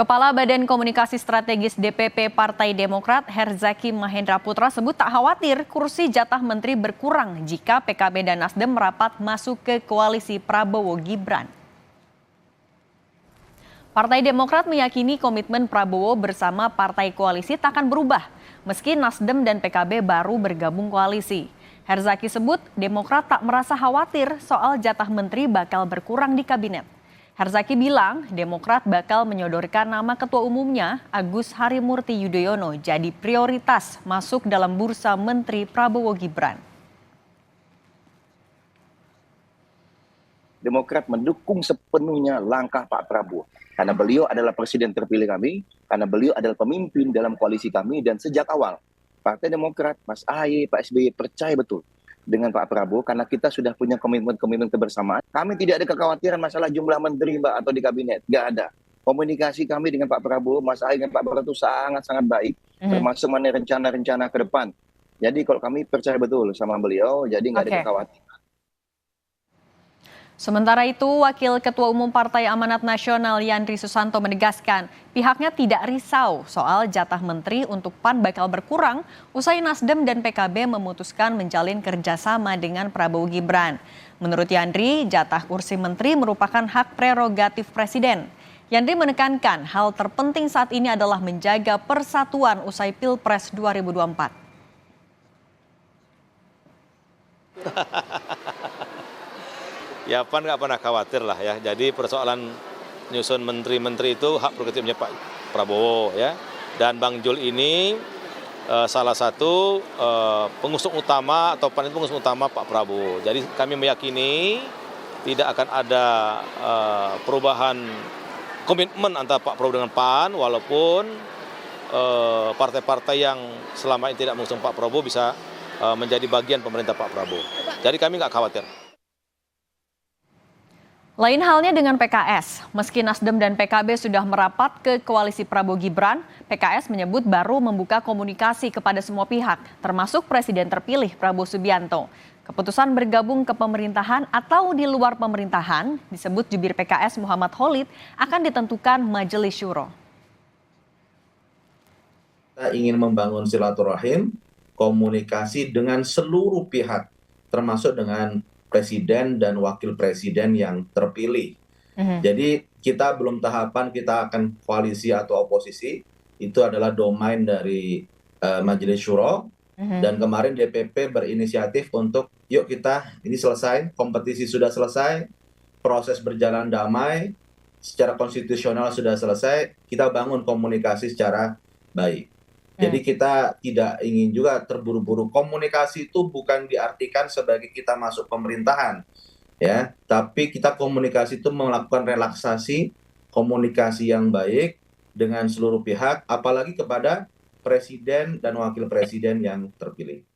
Kepala Badan Komunikasi Strategis DPP Partai Demokrat Herzaki Mahendra Putra sebut tak khawatir kursi jatah menteri berkurang jika PKB dan Nasdem merapat masuk ke koalisi Prabowo Gibran. Partai Demokrat meyakini komitmen Prabowo bersama partai koalisi tak akan berubah meski Nasdem dan PKB baru bergabung koalisi. Herzaki sebut Demokrat tak merasa khawatir soal jatah menteri bakal berkurang di kabinet. Herzaki bilang Demokrat bakal menyodorkan nama ketua umumnya Agus Harimurti Yudhoyono jadi prioritas masuk dalam bursa Menteri Prabowo Gibran. Demokrat mendukung sepenuhnya langkah Pak Prabowo karena beliau adalah presiden terpilih kami, karena beliau adalah pemimpin dalam koalisi kami, dan sejak awal Partai Demokrat, Mas Ahy, Pak SBY percaya betul dengan Pak Prabowo karena kita sudah punya komitmen kebersamaan. Kami tidak ada kekhawatiran masalah jumlah menteri, Mbak, atau di kabinet. Nggak ada. Komunikasi kami dengan Pak Prabowo, Mas Ahy dengan Pak Prabowo itu sangat-sangat baik, termasuk mengenai rencana-rencana ke depan. Jadi kalau kami percaya betul sama beliau, jadi nggak ada kekhawatiran. Sementara itu, Wakil Ketua Umum Partai Amanat Nasional Yandri Susanto menegaskan pihaknya tidak risau soal jatah menteri untuk PAN bakal berkurang usai Nasdem dan PKB memutuskan menjalin kerjasama dengan Prabowo Gibran. Menurut Yandri, jatah kursi menteri merupakan hak prerogatif Presiden. Yandri menekankan hal terpenting saat ini adalah menjaga persatuan usai Pilpres 2024. Ya PAN nggak pernah khawatir lah ya. Jadi persoalan nyusun menteri-menteri itu hak prerogatifnya Pak Prabowo ya. Dan Bang Jul ini salah satu pengusung utama atau PAN itu pengusung utama Pak Prabowo. Jadi kami meyakini tidak akan ada perubahan komitmen antara Pak Prabowo dengan PAN, walaupun partai-partai yang selama ini tidak mengusung Pak Prabowo bisa menjadi bagian pemerintah Pak Prabowo. Jadi kami nggak khawatir. Lain halnya dengan PKS, meski Nasdem dan PKB sudah merapat ke koalisi Prabowo Gibran, PKS menyebut baru membuka komunikasi kepada semua pihak, termasuk Presiden terpilih Prabowo Subianto. Keputusan bergabung ke pemerintahan atau di luar pemerintahan, disebut jubir PKS Muhammad Khalid, akan ditentukan Majelis Syuro. Kita ingin membangun silaturahim, komunikasi dengan seluruh pihak, termasuk dengan Presiden dan Wakil Presiden yang terpilih. Jadi kita belum tahapan kita akan koalisi atau oposisi, itu adalah domain dari Majelis Syuro. Dan kemarin DPP berinisiatif untuk yuk kita ini selesai, kompetisi sudah selesai, proses berjalan damai, secara konstitusional sudah selesai, kita bangun komunikasi secara baik. Jadi kita tidak ingin juga terburu-buru. Komunikasi itu bukan diartikan sebagai kita masuk pemerintahan, ya. Tapi kita komunikasi itu melakukan relaksasi, komunikasi yang baik dengan seluruh pihak, apalagi kepada Presiden dan Wakil Presiden yang terpilih.